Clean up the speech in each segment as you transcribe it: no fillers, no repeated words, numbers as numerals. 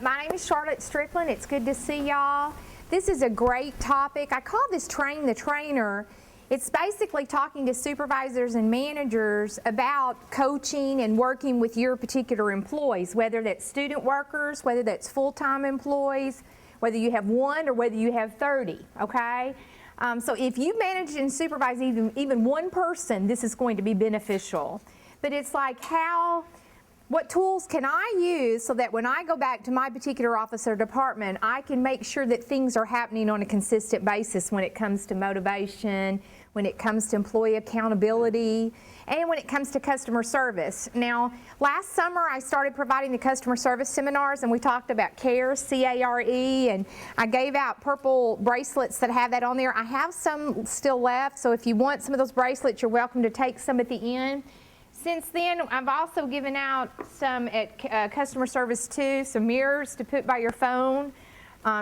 My name is Charlotte Strickland. It's good to see y'all. This is a great topic. I call this Train the Trainer. It's basically talking to supervisors and managers about coaching and working with your particular employees, whether that's student workers, whether that's full-time employees, whether you have one or whether you have 30, okay? So if you manage and supervise even one person, this is going to be beneficial. But it's like what tools can I use so that when I go back to my particular office or department, I can make sure that things are happening on a consistent basis when it comes to motivation, when it comes to employee accountability, and when it comes to customer service. Now, last summer I started providing the customer service seminars, and we talked about CARE, C-A-R-E, and I gave out purple bracelets that have that on there. I have some still left, so if you want some of those bracelets, you're welcome to take some at the end. Since then, I've also given out some at customer service too, some mirrors to put by your phone,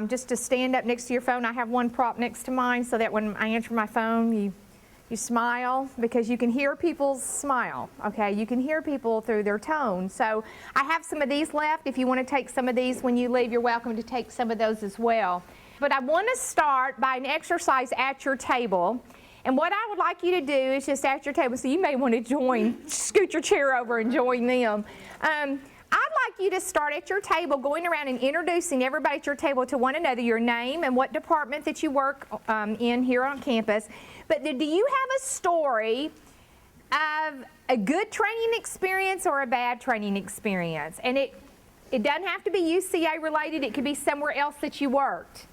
just to stand up next to your phone. I have one prop next to mine so that when I answer my phone, you smile, because you can hear people's smile, okay? You can hear people through their tone. So I have some of these left. If you want to take some of these when you leave, you're welcome to take some of those as well. But I want to start by an exercise at your table. And what I would like you to do is just at your table, so you may want to join, scoot your chair over and join them. I'd like you to start at your table, going around and introducing everybody at your table to one another, your name and what department that you work in here on campus. But do you have a story of a good training experience or a bad training experience? And it doesn't have to be UCA related, it could be somewhere else that you worked.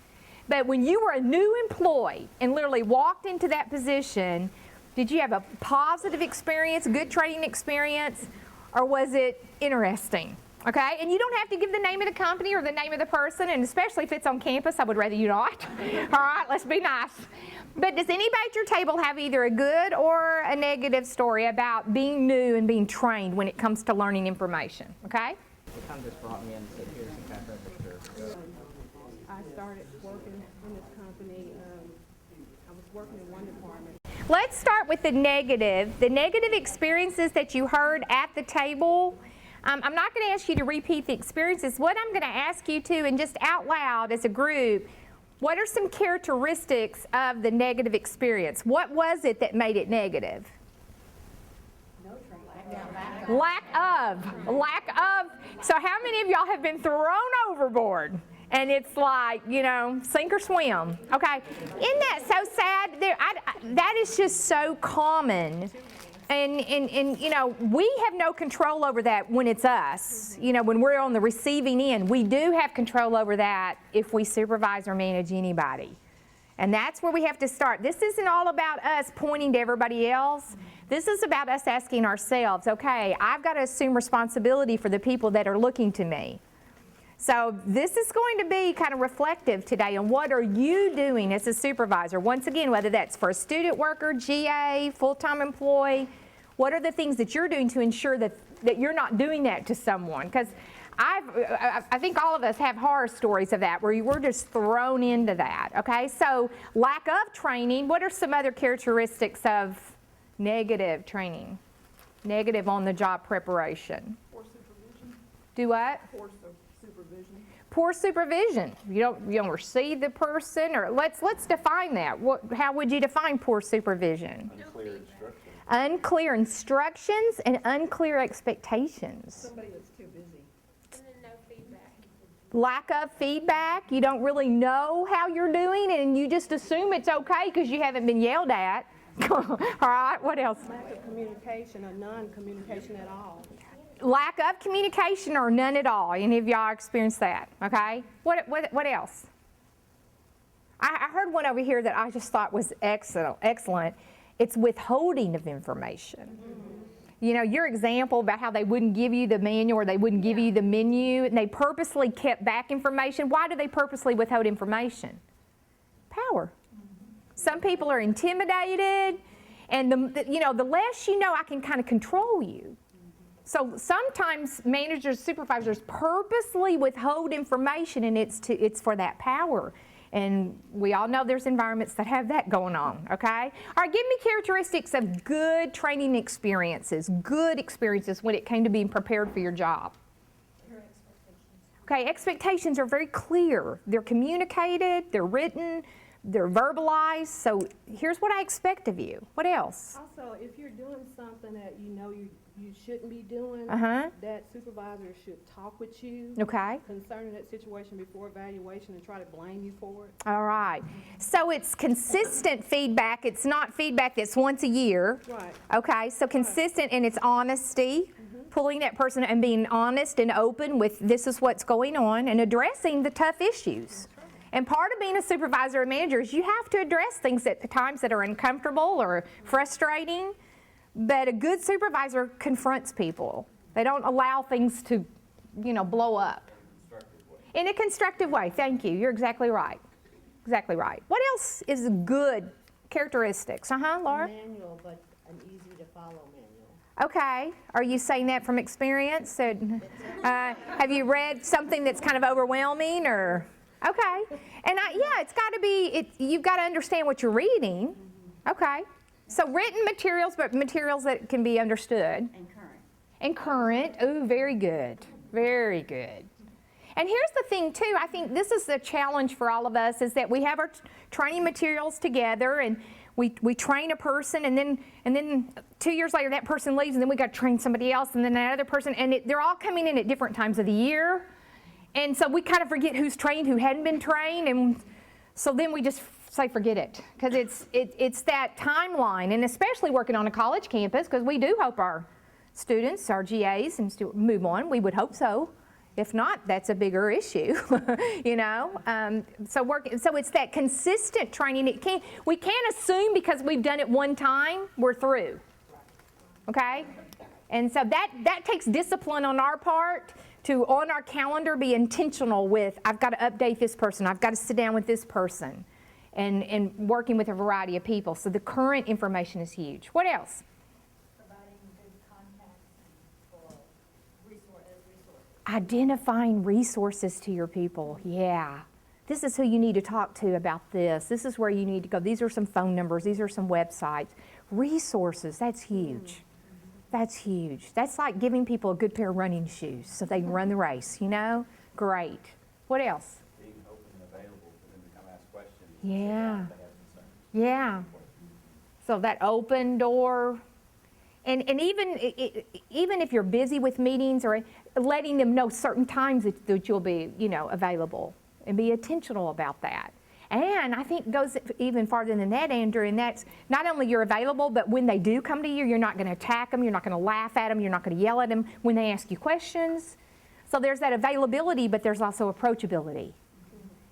But when you were a new employee and literally walked into that position, did you have a positive experience, good training experience, or was it interesting? Okay, and you don't have to give the name of the company or the name of the person, and especially if it's on campus, I would rather you not. All right, let's be nice. But does anybody at your table have either a good or a negative story about being new and being trained when it comes to learning information? Okay? It kind of just brought me in and said, here's some kind of register. I started working in this company. I was working in one department. Let's start with the negative experiences that you heard at the table. I'm not going to ask you to repeat the experiences. What I'm going to ask you to, and just out loud as a group, what are some characteristics of the negative experience? What was it that made it negative? Lack of. So how many of y'all have been thrown overboard? And it's like, sink or swim, okay? Isn't that so sad? That is just so common. And we have no control over that when it's us. When we're on the receiving end, we do have control over that if we supervise or manage anybody. And that's where we have to start. This isn't all about us pointing to everybody else. This is about us asking ourselves, okay, I've got to assume responsibility for the people that are looking to me. So this is going to be kind of reflective today on what are you doing as a supervisor. Once again, whether that's for a student worker, GA, full-time employee, what are the things that you're doing to ensure that you're not doing that to someone? Because I think all of us have horror stories of that where we're just thrown into that, okay? So lack of training, what are some other characteristics of negative training? Negative on the job preparation. Poor supervision. Do what? Poor supervision. Poor supervision. You don't receive the person, or let's define that. How would you define poor supervision? Unclear instructions. Unclear instructions and unclear expectations. Somebody that's too busy. And then no feedback. Lack of feedback. You don't really know how you're doing, and you just assume it's okay because you haven't been yelled at. All right, what else? Lack of communication or non-communication at all. Lack of communication or none at all. Any of y'all experienced that? Okay. What else? I heard one over here that I just thought was excellent. It's withholding of information. Your example about how they wouldn't give you the manual or they wouldn't give you the menu, and they purposely kept back information. Why do they purposely withhold information? Power. Some people are intimidated, and the less you know, I can kind of control you. So sometimes managers, supervisors purposely withhold information, and it's for that power. And we all know there's environments that have that going on, okay? All right, give me characteristics of good training experiences, good experiences when it came to being prepared for your job. Okay, expectations are very clear. They're communicated, they're written, they're verbalized. So here's what I expect of you. What else? Also, if you're doing something that you know you shouldn't be doing, Uh-huh. that supervisor should talk with you Okay. concerning that situation before evaluation and try to blame you for it. All right. So it's consistent feedback. It's not feedback that's once a year. Right. Okay, so consistent, and it's honesty, pulling that person and being honest and open with this is what's going on and addressing the tough issues. And part of being a supervisor or manager is you have to address things at times that are uncomfortable or frustrating, but a good supervisor confronts people. They don't allow things to, blow up. In a constructive way, thank you. You're exactly right. Exactly right. What else is good characteristics? Laura? Manual, but an easy to follow manual. Okay. Are you saying that from experience? So, have you read something that's kind of overwhelming or? Okay. And it's got to be, you've got to understand what you're reading. Okay. So written materials, but materials that can be understood. And current. And current. Ooh, very good. Very good. And here's the thing too, I think this is the challenge for all of us, is that we have our training materials together and we train a person, and then 2 years later that person leaves, and then we got to train somebody else, and then another person, and they're all coming in at different times of the year. And so we kind of forget who's trained, who hadn't been trained, and so then we just say forget it, because it's that timeline, and especially working on a college campus, because we do hope our students, our GAs, and move on. We would hope so. If not, that's a bigger issue, So it's that consistent training. We can't assume because we've done it one time, we're through. Okay? And so that takes discipline on our part to, on our calendar, be intentional with, I've got to update this person, I've got to sit down with this person, and working with a variety of people. So the current information is huge. What else? Providing good contacts for resources. Identifying resources to your people. Yeah. This is who you need to talk to about this. This is where you need to go. These are some phone numbers. These are some websites. Resources, that's huge. That's huge. That's like giving people a good pair of running shoes so they can run the race, Great. What else? Being open and available for them to come ask questions. Yeah. If they have concerns. Yeah. So that open door. And even if you're busy with meetings, or letting them know certain times that you'll be, available, and be intentional about that. And I think it goes even farther than that, Andrew, and that's not only you're available, but when they do come to you, you're not going to attack them, you're not going to laugh at them, you're not going to yell at them when they ask you questions. So there's that availability, but there's also approachability.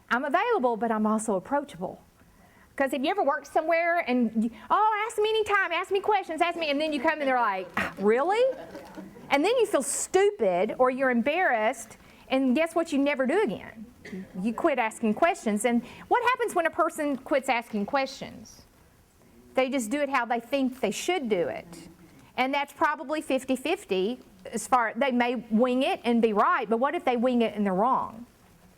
I'm available, but I'm also approachable. Because if you ever work somewhere and, ask me anytime, ask me questions, ask me, and then you come and they're like, really? And then you feel stupid or you're embarrassed, and guess what you never do again? You quit asking questions. And what happens when a person quits asking questions? They just do it how they think they should do it. And that's probably 50-50 they may wing it and be right, but what if they wing it and they're wrong?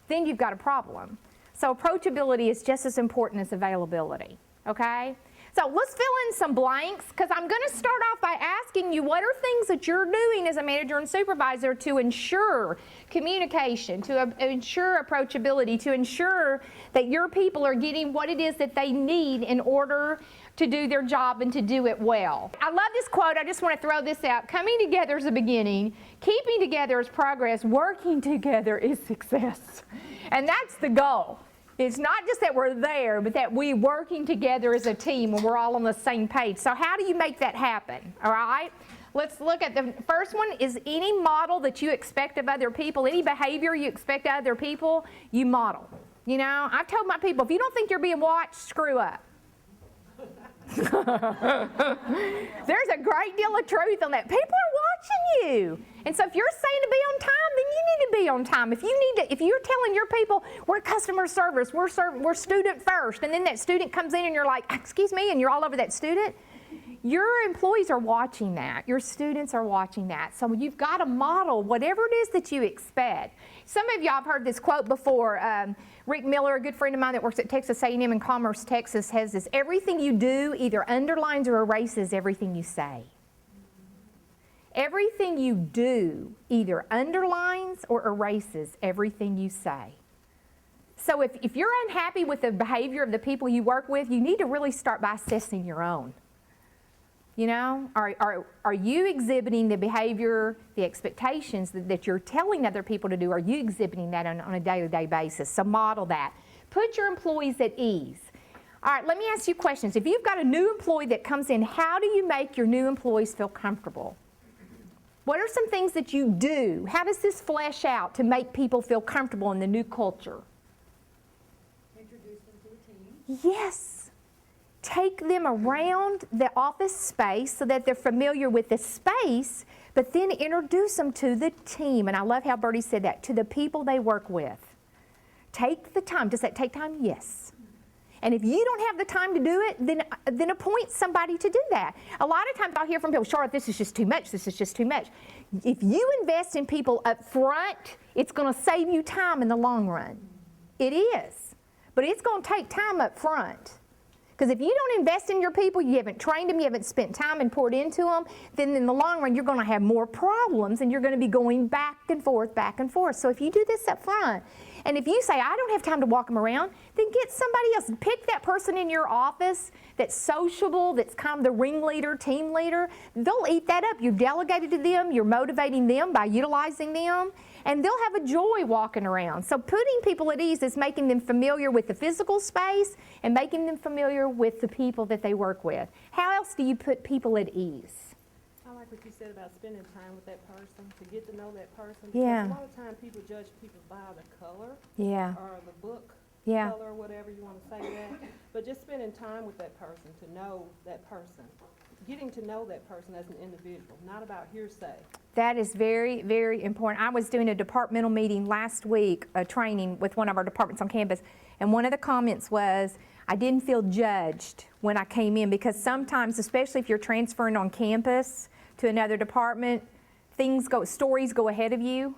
Then you've got a problem. So approachability is just as important as availability, okay? So let's fill in some blanks, because I'm going to start off by asking you, what are things that you're doing as a manager and supervisor to ensure communication, to ensure approachability, to ensure that your people are getting what it is that they need in order to do their job and to do it well. I love this quote. I just want to throw this out. Coming together is a beginning. Keeping together is progress. Working together is success. And that's the goal. It's not just that we're there, but that we're working together as a team and we're all on the same page. So how do you make that happen? All right? Let's look at the first one. Is any model that you expect of other people, any behavior you expect of other people, you model. I've told my people, if you don't think you're being watched, screw up. There's a great deal of truth on that. People are watching you. And so if you're saying to be on time, then you need to be on time. If you're telling your people, we're customer service, we're student first, and then that student comes in and you're like, excuse me, and you're all over that student, your employees are watching that. Your students are watching that. So you've got to model whatever it is that you expect. Some of y'all have heard this quote before. Rick Miller, a good friend of mine that works at Texas A&M in Commerce, Texas, has this: everything you do either underlines or erases everything you say. Everything you do either underlines or erases everything you say. So if you're unhappy with the behavior of the people you work with, you need to really start by assessing your own. You know, are you exhibiting the behavior, the expectations that you're telling other people to do? Are you exhibiting that on a day-to-day basis? So model that. Put your employees at ease. All right, let me ask you questions. If you've got a new employee that comes in, how do you make your new employees feel comfortable? What are some things that you do? How does this flesh out to make people feel comfortable in the new culture? Introduce them to the team. Yes. Take them around the office space so that they're familiar with the space, but then introduce them to the team. And I love how Bertie said that, to the people they work with. Take the time. Does that take time? Yes. And if you don't have the time to do it, then appoint somebody to do that. A lot of times I'll hear from people, Charlotte, this is just too much, this is just too much. If you invest in people up front, it's going to save you time in the long run. It is. But it's going to take time up front. Because if you don't invest in your people, you haven't trained them, you haven't spent time and poured into them, then in the long run you're going to have more problems and you're going to be going back and forth, back and forth. So if you do this up front, and if you say, I don't have time to walk them around, then get somebody else. Pick that person in your office that's sociable, that's kind of the ringleader, team leader. They'll eat that up. You've delegated to them, you're motivating them by utilizing them, and they'll have a joy walking around. So putting people at ease is making them familiar with the physical space and making them familiar with the people that they work with. How else do you put people at ease? I like what you said about spending time with that person, to get to know that person. Yeah. Because a lot of times people judge people by the color Yeah. or the book Yeah. color, or whatever you want to say that. But just spending time with that person, to know that person. Getting to know that person as an individual, not about hearsay. That is very, very important. I was doing a departmental meeting last week, a training with one of our departments on campus, and one of the comments was, I didn't feel judged when I came in, because sometimes, especially if you're transferring on campus to another department, stories go ahead of you.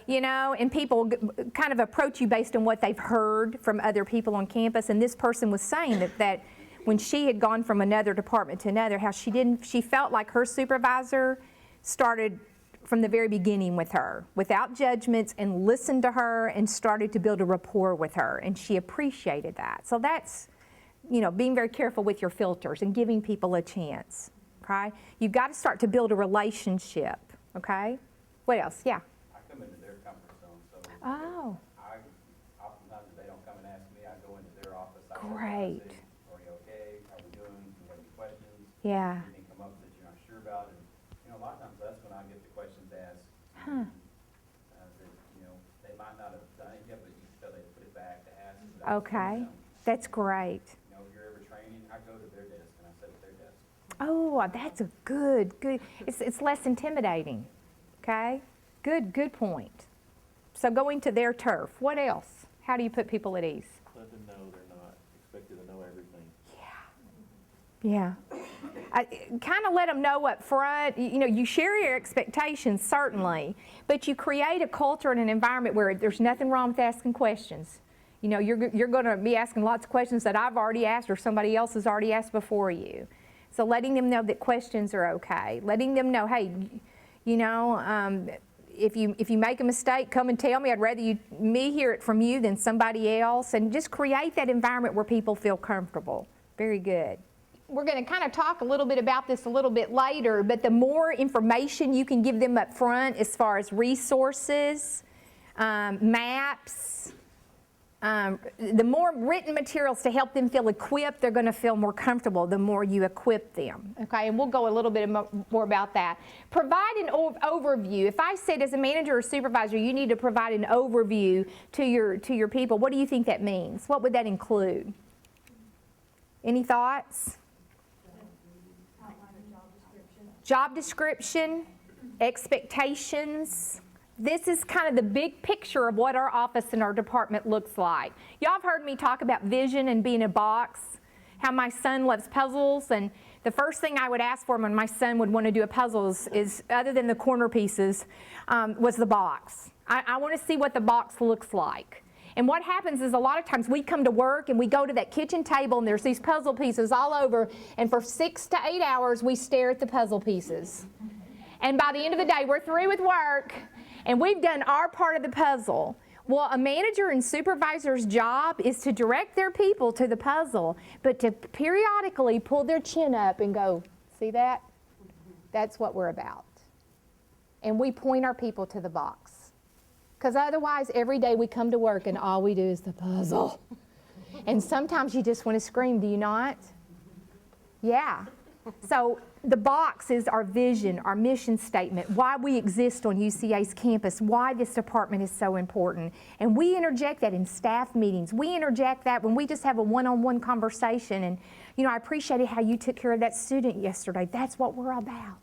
You know, and people kind of approach you based on what they've heard from other people on campus. And this person was saying that when she had gone from another department to another, how she felt like her supervisor started from the very beginning with her, without judgments, and listened to her and started to build a rapport with her. And she appreciated that. So that's, you know, being very careful with your filters and giving people a chance, okay? You've got to start to build a relationship, okay? What else? Yeah. I come into their comfort zone, so Oh, oftentimes they don't come and ask me, I go into their office. I Great. Say, are you okay? How we doing? Do you have any questions? yeah. Anything come up that you're not sure about? And, you know, a lot of times that's when I get the questions asked. Huh. That, you know, they might not have done it yet, but you can tell they put it back to ask. So that was Okay. them. That's great. You know, if you're ever training, I go to their desk and I sit at their desk. Oh, that's a good. It's less intimidating, okay? Good point. So going to their turf. What else? How do you put people at ease? Let them know they're not expected to know everything. Yeah. Kind of let them know up front. You know, you share your expectations, certainly, but you create a culture and an environment where there's nothing wrong with asking questions. You know, you're going to be asking lots of questions that I've already asked or somebody else has already asked before you. So letting them know that questions are okay. Letting them know, hey, you know, if you make a mistake, come and tell me. I'd rather me hear it from you than somebody else. And just create that environment where people feel comfortable. Very good. We're going to kind of talk a little bit about this a little bit later, but the more information you can give them up front as far as resources, maps, the more written materials to help them feel equipped, they're going to feel more comfortable the more you equip them. Okay, and we'll go a little bit more about that. Provide an overview. If I said as a manager or supervisor, you need to provide an overview to your people, what do you think that means? What would that include? Any thoughts? Job description, expectations. This is kind of the big picture of what our office and our department looks like. Y'all have heard me talk about vision and being a box, how my son loves puzzles, and the first thing I would ask for him when my son would want to do a puzzle is other than the corner pieces, was the box. I want to see what the box looks like. And what happens is a lot of times we come to work and we go to that kitchen table and there's these puzzle pieces all over, and for 6 to 8 hours we stare at the puzzle pieces. And by the end of the day, we're through with work, and we've done our part of the puzzle. Well, a manager and supervisor's job is to direct their people to the puzzle, but to periodically pull their chin up and go, see that? That's what we're about. And we point our people to the box. Because otherwise, every day we come to work and all we do is the puzzle. And sometimes you just want to scream, do you not? Yeah. So the box is our vision, our mission statement, why we exist on UCA's campus, why this department is so important. And we interject that in staff meetings. We interject that when we just have a one-on-one conversation. And, you know, I appreciated how you took care of that student yesterday. That's what we're about.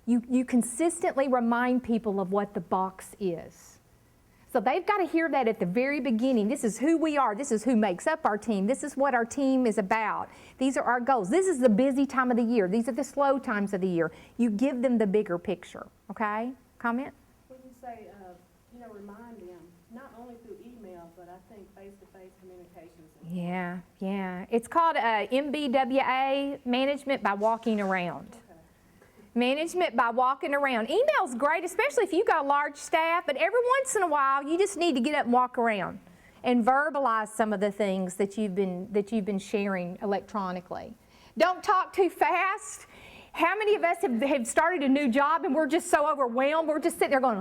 You consistently remind people of what the box is. So they've got to hear that at the very beginning. This is who we are. This is who makes up our team. This is what our team is about. These are our goals. This is the busy time of the year. These are the slow times of the year. You give them the bigger picture, okay? Comment? When you say, remind them, not only through email, but I think face-to-face communications. Yeah. It's called MBWA, Management by Walking Around. Management by walking around. Email's great, especially if you've got a large staff, but every once in a while, you just need to get up and walk around and verbalize some of the things that you've been sharing electronically. Don't talk too fast. How many of us have started a new job and we're just so overwhelmed, we're just sitting there going,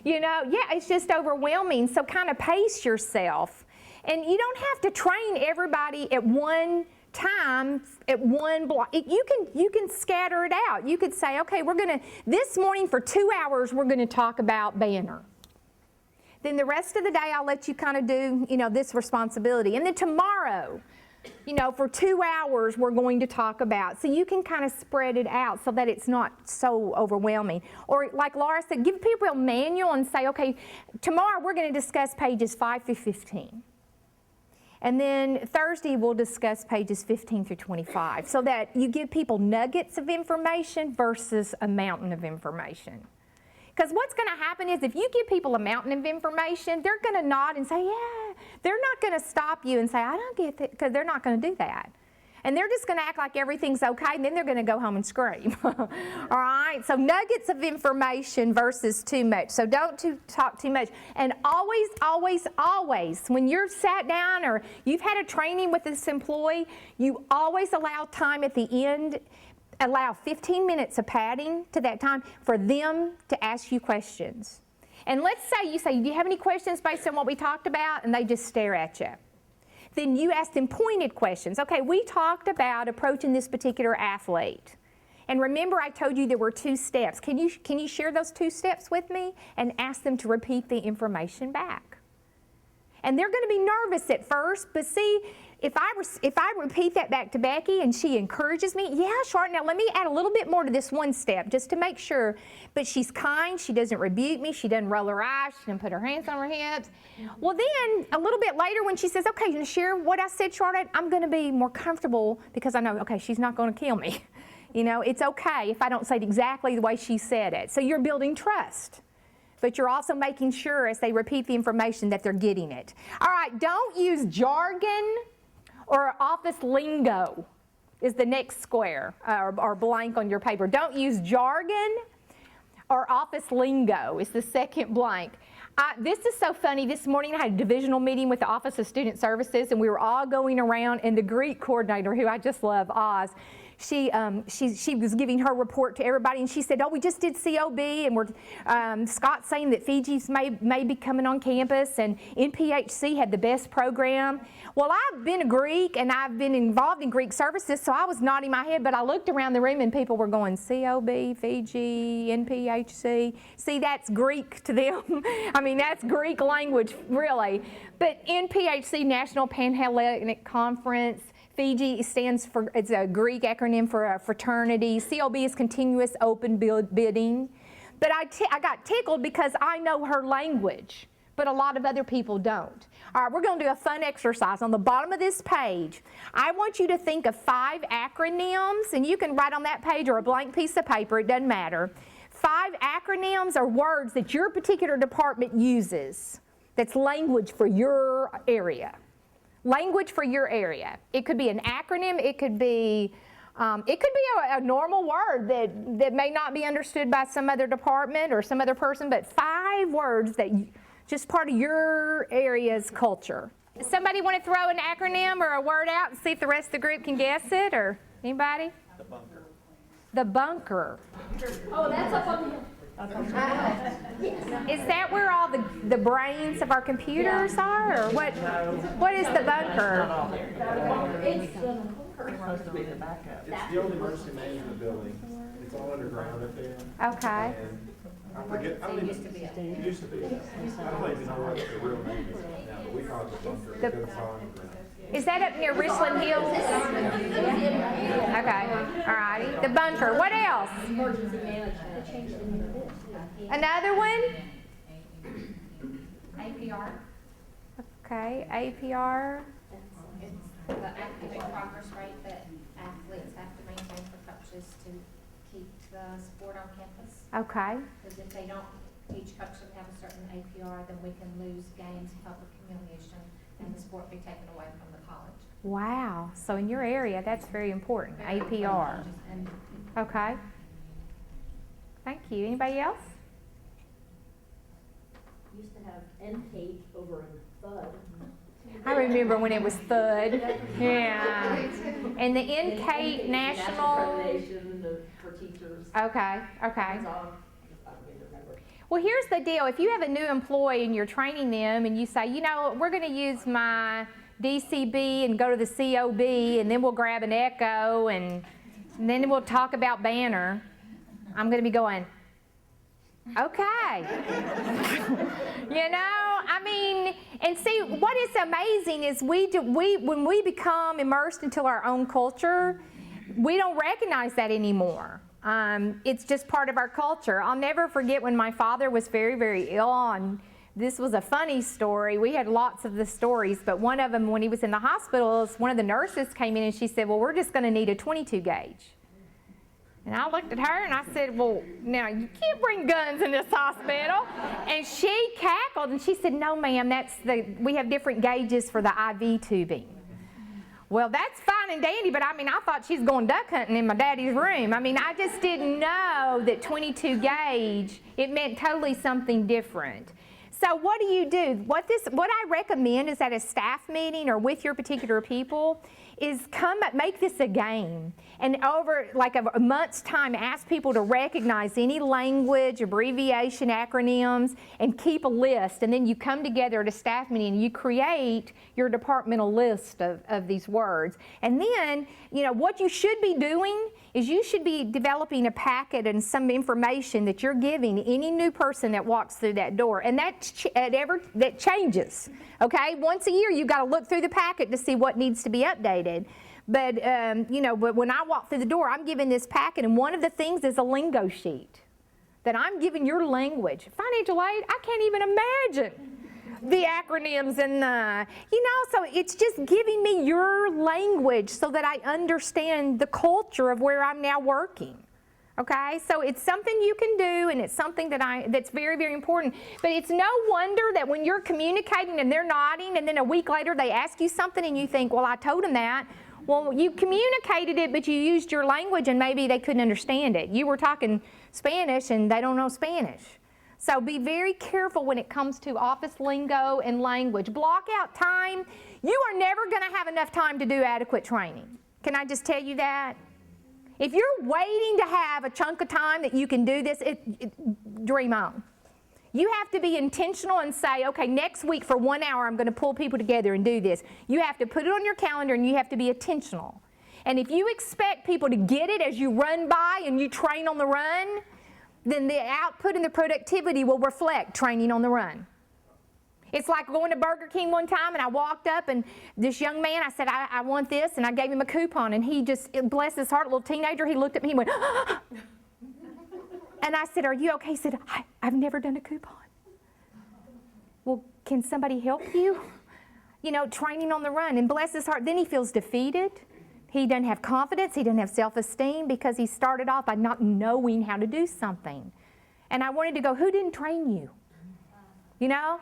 it's just overwhelming. So kind of pace yourself. And you don't have to train everybody at one time at one block. You can scatter it out. You could say, okay, this morning for 2 hours, we're going to talk about banner. Then the rest of the day, I'll let you kind of do, this responsibility. And then tomorrow, for 2 hours, we're going to talk about. So you can kind of spread it out so that it's not so overwhelming. Or like Laura said, give people a manual and say, okay, tomorrow we're going to discuss pages 5 through 15. And then Thursday, we'll discuss pages 15 through 25 so that you give people nuggets of information versus a mountain of information. Because what's going to happen is if you give people a mountain of information, they're going to nod and say, yeah. They're not going to stop you and say, I don't get that, because they're not going to do that. And they're just going to act like everything's okay, and then they're going to go home and scream. All right? So nuggets of information versus too much. So don't talk too much. And always, always, always, when you're sat down or you've had a training with this employee, you always allow time at the end, allow 15 minutes of padding to that time for them to ask you questions. And let's say you say, do you have any questions based on what we talked about? And they just stare at you. Then you ask them pointed questions. Okay, we talked about approaching this particular athlete. And remember I told you there were 2 steps. Can you share those 2 steps with me? And ask them to repeat the information back. And they're going to be nervous at first, but see, if I repeat that back to Becky and she encourages me, yeah, sure, now let me add a little bit more to this one step just to make sure. But she's kind, she doesn't rebuke me, she doesn't roll her eyes, she doesn't put her hands on her hips. Well then, a little bit later when she says, okay, you share what I said, Charlotte, I'm going to be more comfortable because I know, okay, she's not going to kill me. It's okay if I don't say it exactly the way she said it. So you're building trust. But you're also making sure as they repeat the information that they're getting it. All right, don't use jargon or office lingo is the next square or blank on your paper. Don't use jargon or office lingo is the second blank. This is so funny. This morning I had a divisional meeting with the Office of Student Services, and we were all going around, and the Greek coordinator, who I just love, Oz, she was giving her report to everybody, and she said, oh, we just did COB, and we're Scott's saying that Fiji's may be coming on campus, and NPHC had the best program. Well, I've been a Greek, and I've been involved in Greek services, so I was nodding my head, but I looked around the room, and people were going, COB, Fiji, NPHC. See, that's Greek to them. I mean, that's Greek language, really. But NPHC, National Panhellenic Conference, Fiji stands for, it's a Greek acronym for a fraternity. COB is continuous open bidding. But I got tickled because I know her language, but a lot of other people don't. All right, we're going to do a fun exercise. On the bottom of this page, I want you to think of 5 acronyms, and you can write on that page or a blank piece of paper, it doesn't matter. 5 acronyms are words that your particular department uses that's language for your area. Language for your area. It could be an acronym, it could be It could be a normal word that may not be understood by some other department or some other person, but 5 words that just part of your area's culture. Does somebody want to throw an acronym or a word out and see if the rest of the group can guess it, or anybody? The bunker. The bunker. Oh, that's up on the. Is that where all the brains of our computers are, or what? What is the bunker? It's It's the old emergency management building. It's all underground up there. Okay. And I forget, I don't even, it used to be. I don't even know what the real name is now, but we call it the bunker. The- It's all underground. Is that up near Richland Hills? Okay, all righty. The bunker. What else? emergency management. They changed the name of this. Another one? APR, Okay, APR. the academic progress rate that athletes have to maintain for coaches to keep the sport on campus. Okay. Because if they don't, each coach should have a certain APR, then we can lose games, public humiliation, and the sport be taken away from the college. Wow. So in your area, that's very important. APR. And Okay. Thank you. Anybody else? Used to have NCATE over in Thud. I remember when it was Thud. Yeah. And the NCATE National. Accreditation for teachers. Okay. Okay. That's all. I don't even remember. Well, here's the deal. If you have a new employee and you're training them and you say, you know, we're going to use my DCB and go to the COB and then we'll grab an echo and then we'll talk about Banner, I'm going to be going, okay. You know, I mean, and see, what is amazing is when we become immersed into our own culture, we don't recognize that anymore. It's just part of our culture. I'll never forget when my father was very, very ill, and this was a funny story. We had lots of the stories, but one of them, when he was in the hospital, one of the nurses came in and she said, well, we're just going to need a 22 gauge. And I looked at her and I said, well, now you can't bring guns in this hospital. And she cackled and she said, no, ma'am, we have different gauges for the IV tubing. Well, that's fine and dandy, but I mean, I thought she's going duck hunting in my daddy's room. I mean, I just didn't know that 22 gauge, it meant totally something different. So what do? What I recommend is at a staff meeting or with your particular people is make this a game. And over like a month's time, ask people to recognize any language, abbreviation, acronyms, and keep a list. And then you come together at a staff meeting and you create your departmental list of these words. And then, you know, what you should be doing is you should be developing a packet and some information that you're giving any new person that walks through that door. And that changes, okay? Once a year, you've got to look through the packet to see what needs to be updated. But, but when I walk through the door, I'm given this packet, and one of the things is a lingo sheet that I'm giving your language. Financial aid, I can't even imagine the acronyms and so it's just giving me your language so that I understand the culture of where I'm now working. Okay, so it's something you can do, and it's something that's very, very important. But it's no wonder that when you're communicating and they're nodding, and then a week later they ask you something and you think, well, I told them that. Well, you communicated it, but you used your language and maybe they couldn't understand it. You were talking Spanish and they don't know Spanish. So be very careful when it comes to office lingo and language. Block out time. You are never going to have enough time to do adequate training. Can I just tell you that? If you're waiting to have a chunk of time that you can do this, dream on. You have to be intentional and say, okay, next week for 1 hour I'm going to pull people together and do this. You have to put it on your calendar and you have to be intentional. And if you expect people to get it as you run by and you train on the run, then the output and the productivity will reflect training on the run. It's like going to Burger King one time, and I walked up, and this young man, I said, I want this, and I gave him a coupon, and he just, bless his heart, a little teenager, he looked at me, he went, ah! And I said, are you okay? He said, I've never done a coupon. Well, can somebody help you? You know, training on the run, and bless his heart, then he feels defeated. He doesn't have confidence, he doesn't have self-esteem because he started off by not knowing how to do something. And I wanted to go, who didn't train you? You know?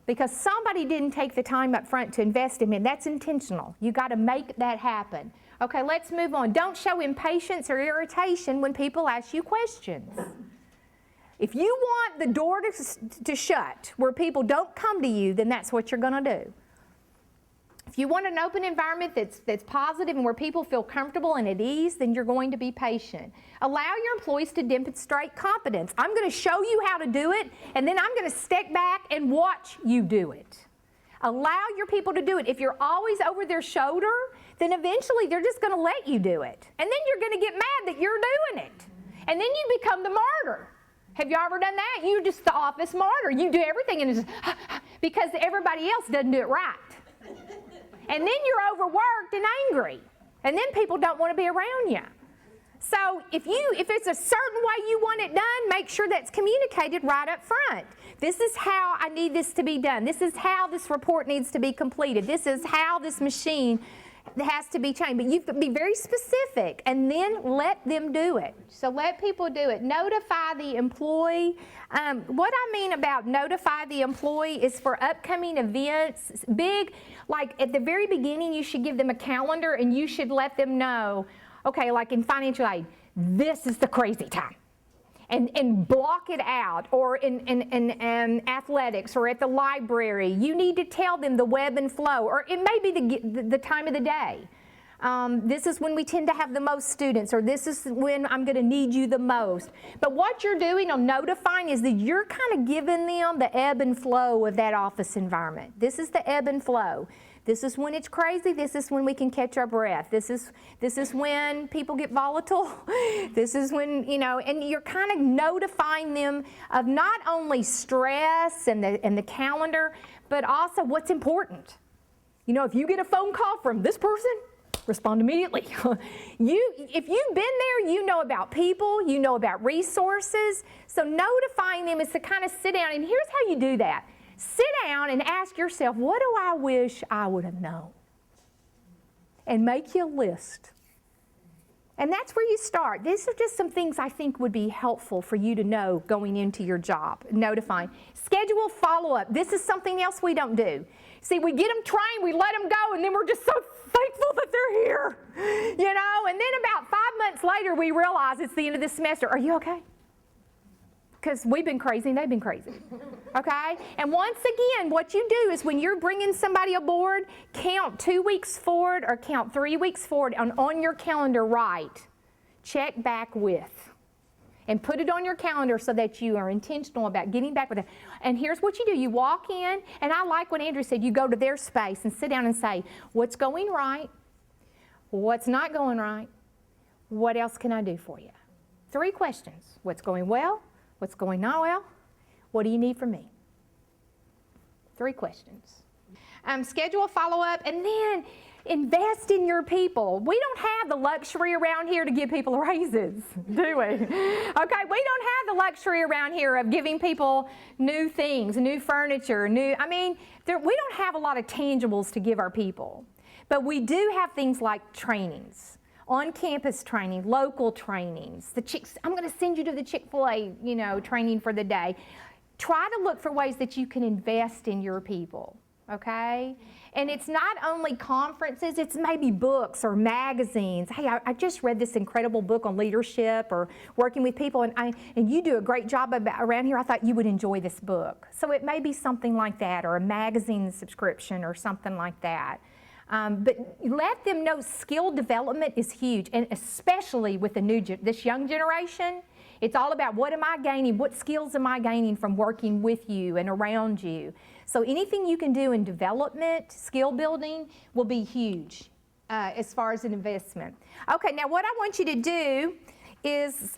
Because somebody didn't take the time up front to invest in him. That's intentional. You got to make that happen. Okay, let's move on. Don't show impatience or irritation when people ask you questions. If you want the door to shut where people don't come to you, then that's what you're going to do. If you want an open environment that's positive and where people feel comfortable and at ease, then you're going to be patient. Allow your employees to demonstrate competence. I'm going to show you how to do it, and then I'm going to step back and watch you do it. Allow your people to do it. If you're always over their shoulder, then eventually they're just going to let you do it. And then you're going to get mad that you're doing it. And then you become the martyr. Have you ever done that? You're just the office martyr. You do everything and it's because everybody else doesn't do it right. And then you're overworked and angry. And then people don't want to be around you. So if it's a certain way you want it done, make sure that's communicated right up front. This is how I need this to be done. This is how this report needs to be completed. This is how this machine has to be changed. But you've got to be very specific and then let them do it. So let people do it. Notify the employee. What I mean about notify the employee is for upcoming events, big, like at the very beginning you should give them a calendar and you should let them know, okay, like in financial aid, this is the crazy time. And block it out, or in athletics or at the library. You need to tell them the web and flow, or it may be the time of the day. This is when we tend to have the most students, or this is when I'm going to need you the most. But what you're doing on notifying is that you're kind of giving them the ebb and flow of that office environment. This is the ebb and flow. This is when it's crazy. This is when we can catch our breath. This is when people get volatile. This is when, and you're kind of notifying them of not only stress and the calendar, but also what's important. If you get a phone call from this person, respond immediately. If you've been there, you know about people, you know about resources. So notifying them is to kind of sit down, and here's how you do that. Sit down and ask yourself, what do I wish I would have known? And make you a list. And that's where you start. These are just some things I think would be helpful for you to know going into your job, notifying. Schedule follow-up. This is something else we don't do. See, we get them trained, we let them go, and then we're just so thankful that they're here. And then about 5 months later, we realize it's the end of the semester. Are you okay? Because we've been crazy and they've been crazy, okay? And once again, what you do is when you're bringing somebody aboard, count 2 weeks forward or count 3 weeks forward on your calendar, right? Check back with. And put it on your calendar so that you are intentional about getting back with it. And here's what you do. You walk in, and I like what Andrew said, you go to their space and sit down and say, what's going right? What's not going right? What else can I do for you? 3 questions. What's going well? What's going not well? What do you need from me? 3 questions. Schedule a follow-up, and then invest in your people. We don't have the luxury around here to give people raises, do we? Okay, we don't have the luxury around here of giving people new things, new furniture, we don't have a lot of tangibles to give our people. But we do have things like trainings. On-campus training, local trainings. I'm going to send you to the Chick-fil-A, training for the day. Try to look for ways that you can invest in your people, okay? And it's not only conferences, it's maybe books or magazines. Hey, I just read this incredible book on leadership or working with people, and you do a great job around here. I thought you would enjoy this book. So it may be something like that, or a magazine subscription or something like that. But let them know skill development is huge, and especially with this young generation, it's all about what am I gaining, what skills am I gaining from working with you and around you. So anything you can do in development, skill building, will be huge as far as an investment. Okay, now what I want you to do is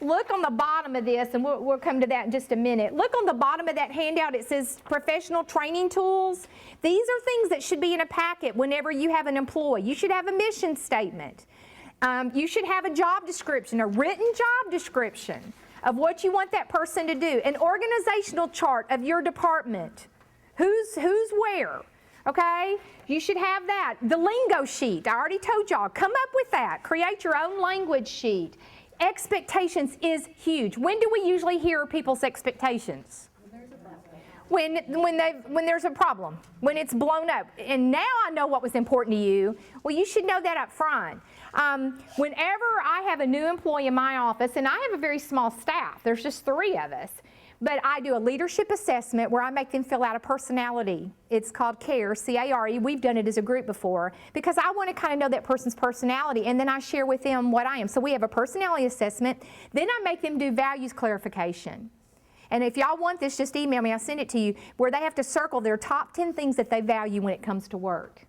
look on the bottom of this, and we'll come to that in just a minute. Look on the bottom of that handout. It says professional training tools. These are things that should be in a packet whenever you have an employee. You should have a mission statement. You should have a job description, a written job description of what you want that person to do, an organizational chart of your department. Who's where? Okay? You should have that. The lingo sheet. I already told y'all. Come up with that. Create your own language sheet. Expectations is huge. When do we usually hear people's expectations? when there's a problem, when it's blown up, and now I know what was important to you, well, you should know that up front. Whenever I have a new employee in my office, and I have a very small staff, there's just 3 of us, but I do a leadership assessment where I make them fill out a personality. It's called CARE, C-A-R-E. We've done it as a group before because I want to kind of know that person's personality, and then I share with them what I am. So we have a personality assessment. Then I make them do values clarification. And if y'all want this, just email me. I'll send it to you, where they have to circle their top 10 things that they value when it comes to work.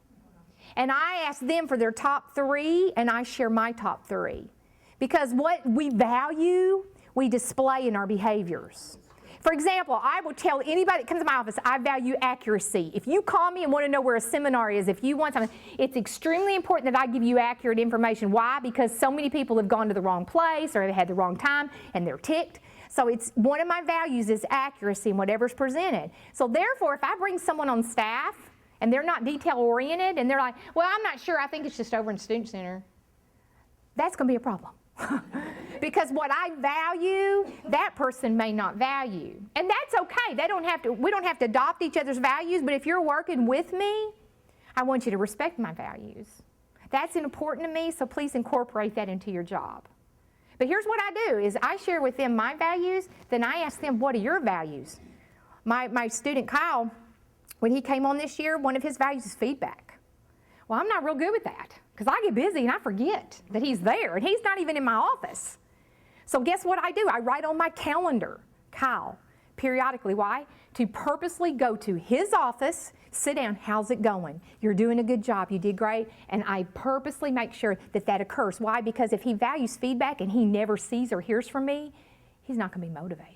And I ask them for their top 3, and I share my top 3. Because what we value, we display in our behaviors. For example, I will tell anybody that comes to my office, I value accuracy. If you call me and want to know where a seminar is, if you want something, it's extremely important that I give you accurate information. Why? Because so many people have gone to the wrong place or have had the wrong time and they're ticked. So it's one of my values is accuracy in whatever's presented. So therefore, if I bring someone on staff and they're not detail-oriented and they're like, well, I'm not sure, I think it's just over in Student Center, that's going to be a problem. Because what I value, that person may not value. And that's okay. We don't have to adopt each other's values, but if you're working with me, I want you to respect my values. That's important to me, so please incorporate that into your job. But here's what I do, is I share with them my values, then I ask them, what are your values? My student Kyle, when he came on this year, one of his values is feedback. Well, I'm not real good with that, because I get busy and I forget that he's there, and he's not even in my office. So guess what I do? I write on my calendar, Kyle, periodically. Why? To purposely go to his office, sit down, how's it going? You're doing a good job, you did great, and I purposely make sure that that occurs. Why? Because if he values feedback and he never sees or hears from me, he's not going to be motivated.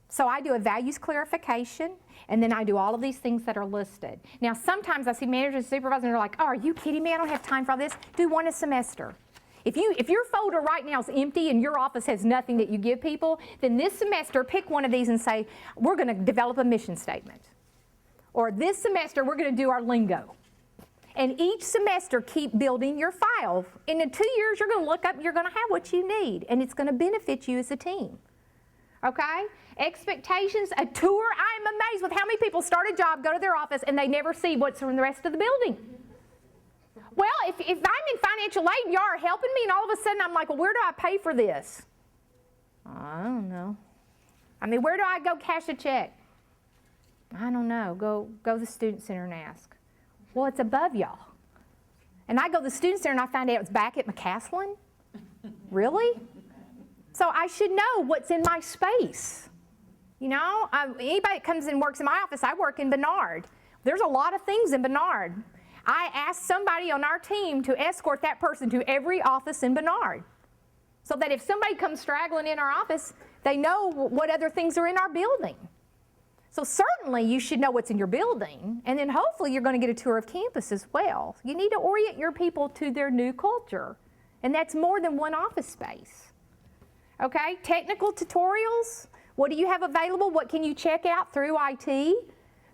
So I do a values clarification, and then I do all of these things that are listed. Now, sometimes I see managers and supervisors, and they're like, oh, are you kidding me? I don't have time for all this. Do one a semester. If your folder right now is empty and your office has nothing that you give people, then this semester pick one of these and say, we're going to develop a mission statement. Or this semester, we're going to do our lingo. And each semester, keep building your file. And in 2 years, you're going to look up and you're going to have what you need. And it's going to benefit you as a team. Okay? Expectations, a tour. I'm amazed with how many people start a job, go to their office, and they never see what's in the rest of the building. Well, if I'm in financial aid and y'all are helping me, and all of a sudden I'm like, well, where do I pay for this? I don't know. I mean, where do I go cash a check? I don't know. Go to the Student Center and ask. Well, it's above y'all. And I go to the Student Center and I find out it's back at McCaslin? Really? So I should know what's in my space. You know, anybody that comes and works in my office, I work in Bernard. There's a lot of things in Bernard. I ask somebody on our team to escort that person to every office in Bernard, so that if somebody comes straggling in our office, they know what other things are in our building. So certainly you should know what's in your building, and then hopefully you're going to get a tour of campus as well. You need to orient your people to their new culture, and that's more than one office space. Okay, technical tutorials. What do you have available? What can you check out through IT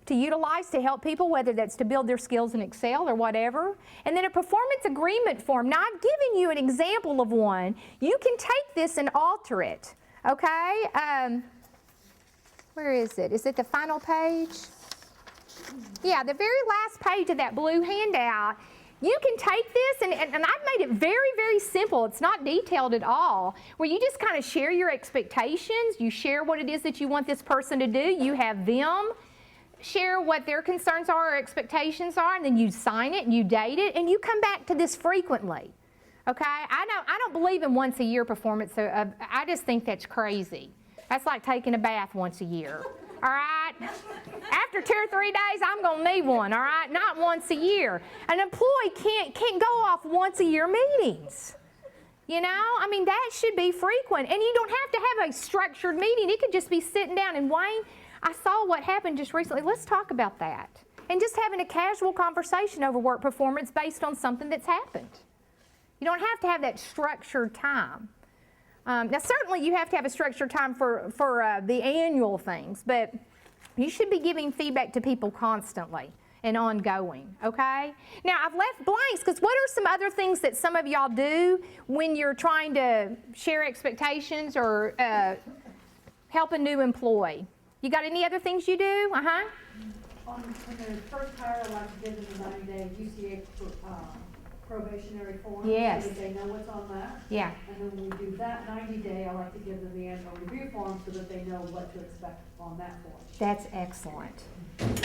to utilize to help people, whether that's to build their skills in Excel or whatever? And then a performance agreement form. Now, I've given you an example of one. You can take this and alter it, okay? Where is it? Is it the final page? Yeah, the very last page of that blue handout. You can take this, and I've made it very, very simple. It's not detailed at all, where you just kind of share your expectations. You share what it is that you want this person to do. You have them share what their concerns are or expectations are, and then you sign it and you date it, and you come back to this frequently. Okay? I don't believe in once a year performance. I just think that's crazy. That's like taking a bath once a year. All right? After 2 or 3 days, I'm going to need one, all right? Not once a year. An employee can't go off once a year meetings. You know? I mean, that should be frequent. And you don't have to have a structured meeting. It could just be sitting down. And Wayne, I saw what happened just recently. Let's talk about that. And just having a casual conversation over work performance based on something that's happened. You don't have to have that structured time. Now, certainly you have to have a structured time for the annual things, but you should be giving feedback to people constantly and ongoing, okay? Now, I've left blanks because what are some other things that some of y'all do when you're trying to share expectations or help a new employee? You got any other things you do? Uh-huh. On, when they're first hired, I like to give them the 90-day UCA probationary form. Yes. So that they know what's on that. Yeah. And then when we do that 90-day, I like to give them the annual review form so that they know what to expect on that form. That's excellent.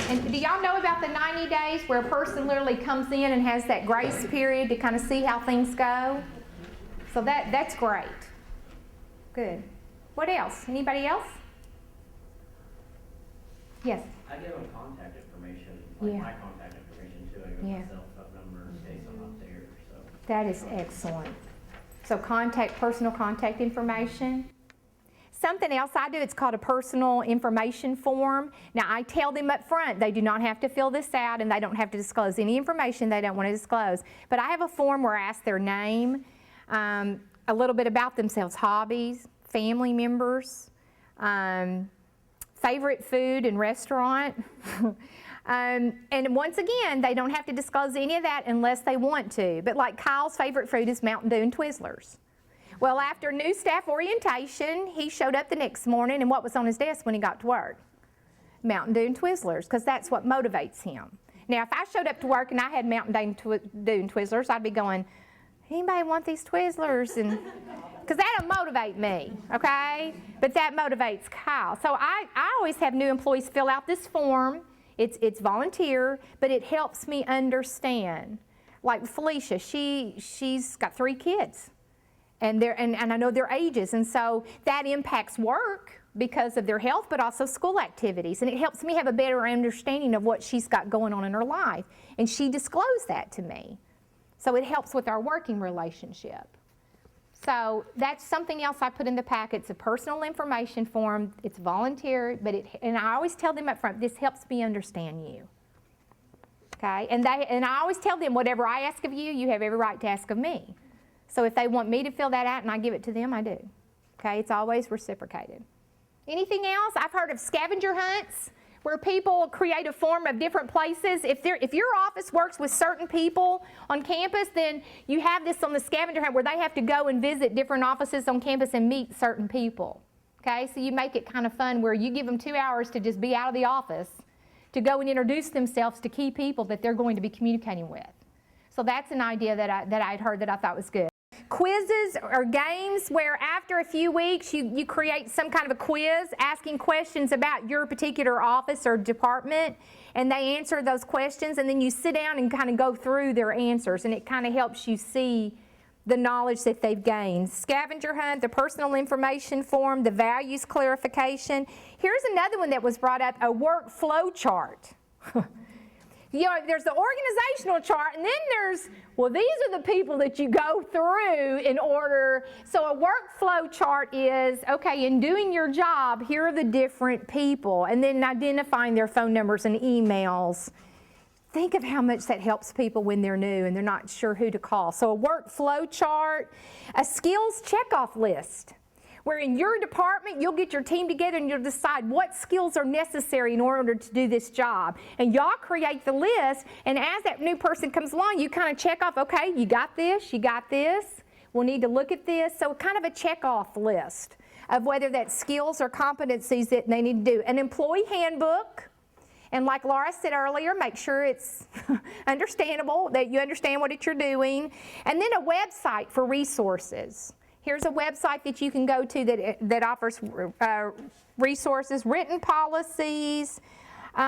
And do y'all know about the 90 days where a person literally comes in and has that grace period to kind of see how things go? So that's great. Good. What else? Anybody else? Yes. I give them contact information, like Yeah. my contact information too. I give Yeah. my cell phone number in case I'm not there, so. That is excellent. So personal contact information. Something else I do, it's called a personal information form. Now, I tell them up front, they do not have to fill this out and they don't have to disclose any information they don't want to disclose. But I have a form where I ask their name, a little bit about themselves, hobbies, family members, favorite food and restaurant. And once again, they don't have to disclose any of that unless they want to. But like Kyle's favorite food is Mountain Dew and Twizzlers. Well, after new staff orientation, he showed up the next morning, and what was on his desk when he got to work? Mountain Dew and Twizzlers, because that's what motivates him. Now, if I showed up to work and I had Mountain Dew and Twizzlers, I'd be going, anybody want these Twizzlers? And because that'll motivate me, okay? But that motivates Kyle. So I always have new employees fill out this form. It's volunteer, but it helps me understand. Like Felicia, she's got 3 kids. And I know their ages, and so that impacts work because of their health, but also school activities. And it helps me have a better understanding of what she's got going on in her life. And she disclosed that to me. So it helps with our working relationship. So that's something else I put in the packet. It's a personal information form. It's volunteer, and I always tell them up front, this helps me understand you. Okay? And I always tell them, whatever I ask of you, you have every right to ask of me. So if they want me to fill that out and I give it to them, I do. Okay, it's always reciprocated. Anything else? I've heard of scavenger hunts where people create a form of different places. If your office works with certain people on campus, then you have this on the scavenger hunt where they have to go and visit different offices on campus and meet certain people. Okay, so you make it kind of fun where you give them 2 hours to just be out of the office to go and introduce themselves to key people that they're going to be communicating with. So that's an idea that I'd heard that I thought was good. Quizzes or games where after a few weeks you create some kind of a quiz asking questions about your particular office or department, and they answer those questions, and then you sit down and kind of go through their answers, and it kind of helps you see the knowledge that they've gained. Scavenger hunt, the personal information form, the values clarification. Here's another one that was brought up, a work flow chart. You know, there's the organizational chart, and then there's, well, these are the people that you go through in order. So a workflow chart is, okay, in doing your job, here are the different people, and then identifying their phone numbers and emails. Think of how much that helps people when they're new and they're not sure who to call. So a workflow chart, a skills checkoff list, where in your department, you'll get your team together and you'll decide what skills are necessary in order to do this job. And y'all create the list, and as that new person comes along, you kind of check off, okay, you got this, we'll need to look at this. So kind of a check-off list of whether that's skills or competencies that they need to do. An employee handbook, and like Laura said earlier, make sure it's understandable, that you understand what you're doing. And then a website for resources. Here's a website that you can go to that offers resources, written policies. So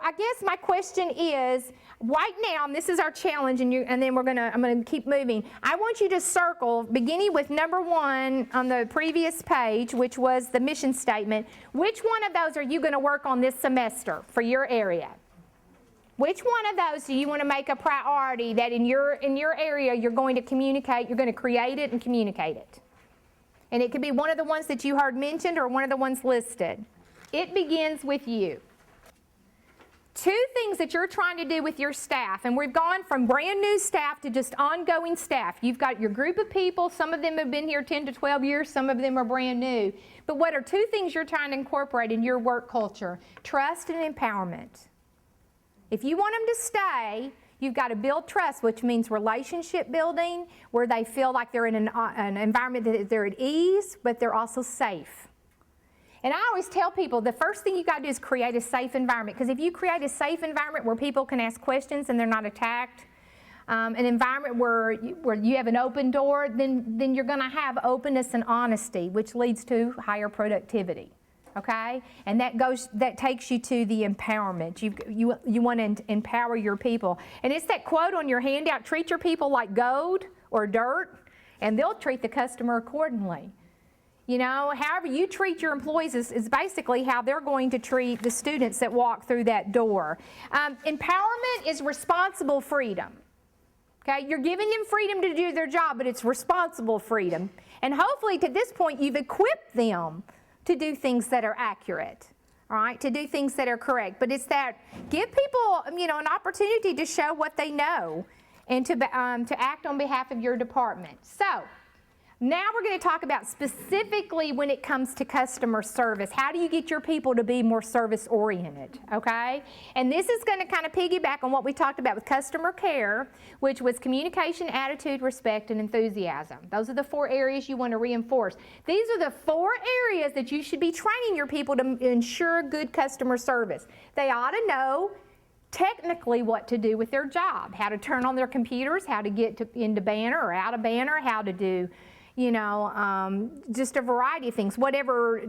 I guess my question is, right now, and this is our challenge, and then I'm gonna keep moving. I want you to circle, beginning with number 1 on the previous page, which was the mission statement. Which one of those are you gonna work on this semester for your area? Which one of those do you want to make a priority that in your area you're going to communicate, you're going to create it and communicate it? And it could be one of the ones that you heard mentioned or one of the ones listed. It begins with you. 2 things that you're trying to do with your staff, and we've gone from brand new staff to just ongoing staff. You've got your group of people, some of them have been here 10 to 12 years, some of them are brand new. But what are 2 things you're trying to incorporate in your work culture? Trust and empowerment. If you want them to stay, you've got to build trust, which means relationship building, where they feel like they're in an environment that they're at ease, but they're also safe. And I always tell people the first thing you got to do is create a safe environment, because if you create a safe environment where people can ask questions and they're not attacked, an environment where you have an open door, then you're going to have openness and honesty, which leads to higher productivity. Okay? And that takes you to the empowerment. You want to empower your people. And it's that quote on your handout, treat your people like gold or dirt, and they'll treat the customer accordingly. You know, however you treat your employees is basically how they're going to treat the students that walk through that door. Empowerment is responsible freedom. Okay, you're giving them freedom to do their job, but it's responsible freedom. And hopefully to this point you've equipped them to do things that are accurate, all right, to do things that are correct. But it's that give people, you know, an opportunity to show what they know and to act on behalf of your department. So now we're going to talk about specifically when it comes to customer service. How do you get your people to be more service oriented, okay? And this is going to kind of piggyback on what we talked about with customer care, which was communication, attitude, respect, and enthusiasm. Those are the 4 areas you want to reinforce. These are the 4 areas that you should be training your people to ensure good customer service. They ought to know technically what to do with their job, how to turn on their computers, how to get into Banner or out of Banner, how to do, you know, just a variety of things, whatever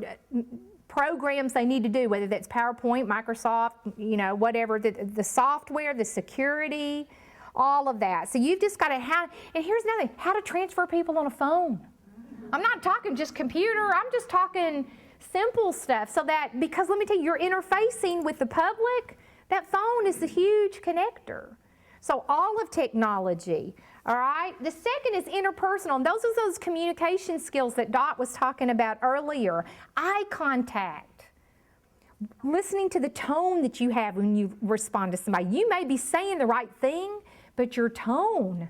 programs they need to do, whether that's PowerPoint, Microsoft, you know, whatever, the software, the security, all of that. So you've just got to and here's another thing, how to transfer people on a phone. I'm not talking just computer, I'm just talking simple stuff, so that, because let me tell you, you're interfacing with the public, that phone is a huge connector. So all of technology, all right? The second is interpersonal, and those are those communication skills that Dot was talking about earlier. Eye contact, listening to the tone that you have when you respond to somebody. You may be saying the right thing, but your tone,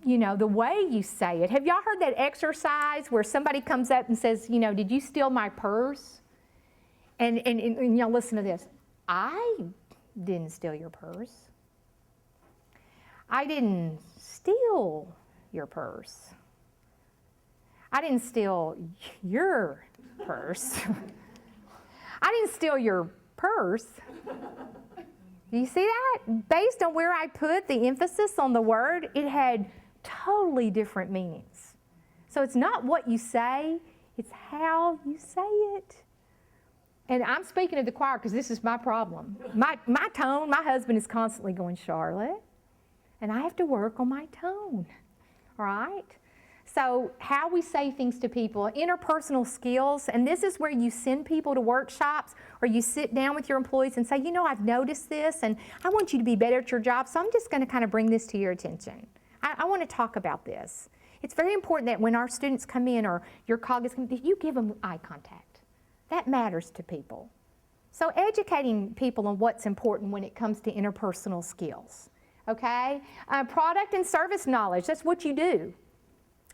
you know, the way you say it. Have y'all heard that exercise where somebody comes up and says, you know, did you steal my purse? And y'all listen to this. I didn't steal your purse. I didn't steal your purse. I didn't steal your purse. I didn't steal your purse. Do you see that? Based on where I put the emphasis on the word, it had totally different meanings. So it's not what you say, it's how you say it. And I'm speaking to the choir because this is my problem. My tone, my husband is constantly going, Charlotte, and I have to work on my tone, all right? So how we say things to people, interpersonal skills, and this is where you send people to workshops or you sit down with your employees and say, you know, I've noticed this and I want you to be better at your job, so I'm just going to kind of bring this to your attention. I want to talk about this. It's very important that when our students come in or your colleagues come in, you give them eye contact. That matters to people. So educating people on what's important when it comes to interpersonal skills, okay? Product and service knowledge, that's what you do.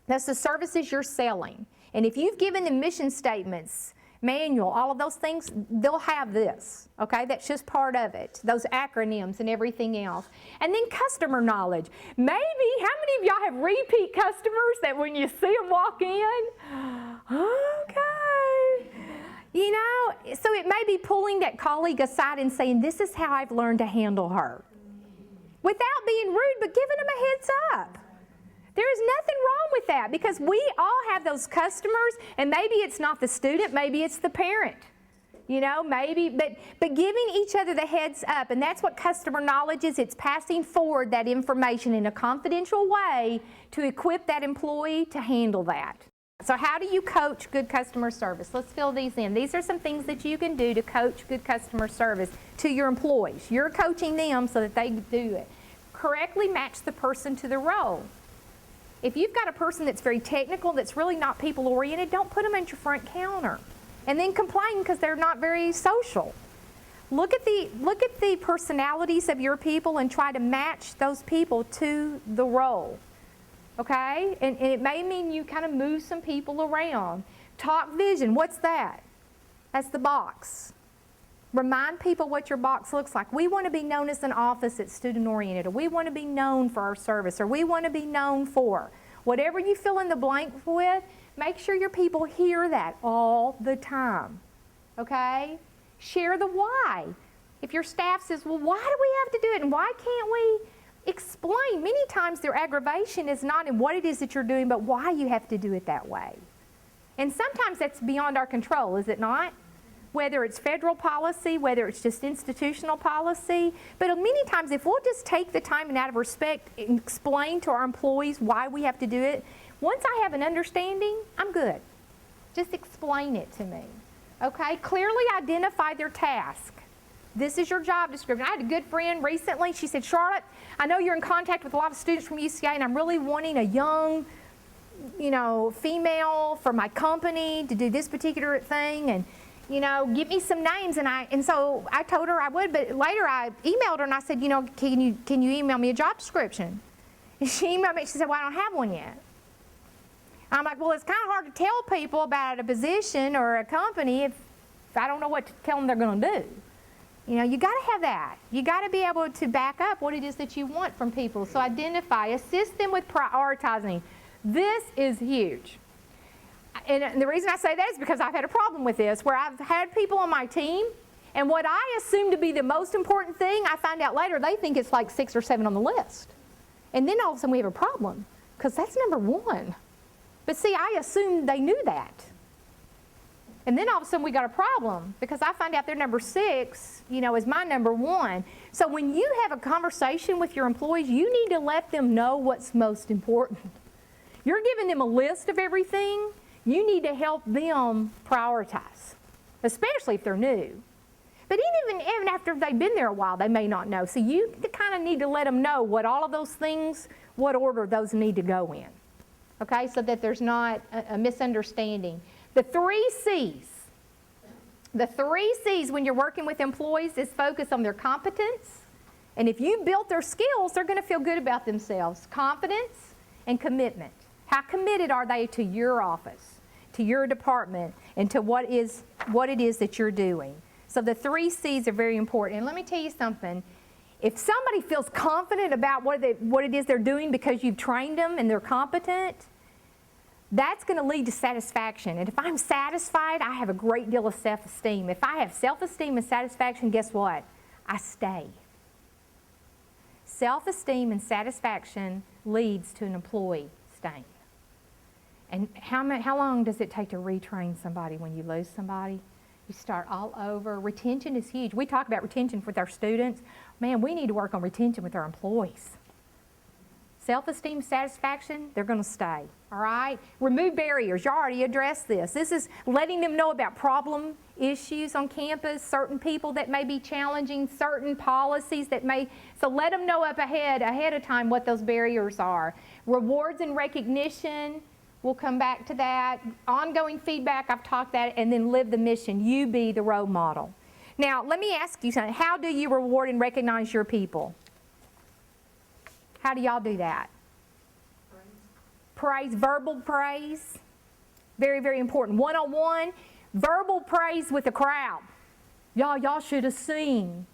That's the services you're selling. And if you've given them mission statements, manual, all of those things, they'll have this, okay? That's just part of it, those acronyms and everything else. And then customer knowledge. Maybe, how many of y'all have repeat customers that when you see them walk in, okay. You know, so it may be pulling that colleague aside and saying, this is how I've learned to handle her. Without being rude, but giving them a heads up. There is nothing wrong with that because we all have those customers, and maybe it's not the student, maybe it's the parent. You know, maybe, but giving each other the heads up, and that's what customer knowledge is. It's passing forward that information in a confidential way to equip that employee to handle that. So how do you coach good customer service? Let's fill these in. These are some things that you can do to coach good customer service to your employees. You're coaching them so that they do it. Correctly match the person to the role. If you've got a person that's very technical, that's really not people-oriented, don't put them at your front counter and then complain because they're not very social. Look at the personalities of your people and try to match those people to the role. Okay? And it may mean you kind of move some people around. Talk vision, what's that? That's the box. Remind people what your box looks like. We want to be known as an office that's student-oriented, or we want to be known for our service, or we want to be known for. Whatever you fill in the blank with, make sure your people hear that all the time. okay? Share the why. If your staff says, well, why do we have to do it and why can't we? Explain. Many times their aggravation is not in what it is that you're doing, but why you have to do it that way. And sometimes that's beyond our control, is it not? Whether it's federal policy, whether it's just institutional policy. But many times if we'll just take the time and out of respect and explain to our employees why we have to do it, once I have an understanding, I'm good. Just explain it to me. Okay? Clearly identify their task. This is your job description. I had a good friend recently. She said, Charlotte, I know you're in contact with a lot of students from UCA, and I'm really wanting a young, female for my company to do this particular thing, and, give me some names. And so I told her I would, but later I emailed her and I said, can you email me a job description? And she emailed me. She said, well, I don't have one yet. I'm like, well, it's kind of hard to tell people about a position or a company if I don't know what to tell them they're going to do. You got to have that. You got to be able to back up what it is that you want from people. So identify, assist them with prioritizing. This is huge. And the reason I say that is because I've had a problem with this, where I've had people on my team, and what I assume to be the most important thing, I find out later they think it's like 6 or 7 on the list. And then all of a sudden we have a problem, because that's number 1. But see, I assumed they knew that. And then all of a sudden we got a problem, because I find out they're number 6, is my number 1. So when you have a conversation with your employees, you need to let them know what's most important. You're giving them a list of everything. You need to help them prioritize, especially if they're new. But even after they've been there a while, they may not know. So you kind of need to let them know what all of those things, what order those need to go in. Okay, so that there's not a misunderstanding. The 3 C's. The 3 C's when you're working with employees is focus on their competence. And if you built their skills, they're going to feel good about themselves. Confidence and commitment. How committed are they to your office, to your department, and to what it is that you're doing? So the 3 C's are very important. And let me tell you something. If somebody feels confident about what it is they're doing because you've trained them and they're competent, that's going to lead to satisfaction. And if I'm satisfied, I have a great deal of self-esteem. If I have self-esteem and satisfaction, guess what? I stay. Self-esteem and satisfaction leads to an employee staying. And how long does it take to retrain somebody when you lose somebody? You start all over. Retention is huge. We talk about retention with our students. Man, we need to work on retention with our employees. Self-esteem, satisfaction, they're going to stay. All right? Remove barriers. You already addressed this. This is letting them know about problem issues on campus, certain people that may be challenging, certain policies that may. So let them know up ahead of time what those barriers are. Rewards and recognition. We'll come back to that. Ongoing feedback, I've talked that, and then live the mission. You be the role model. Now, let me ask you something. How do you reward and recognize your people? How do y'all do that? Praise, verbal praise. Very, very important. One-on-one, verbal praise with the crowd. Y'all should have seen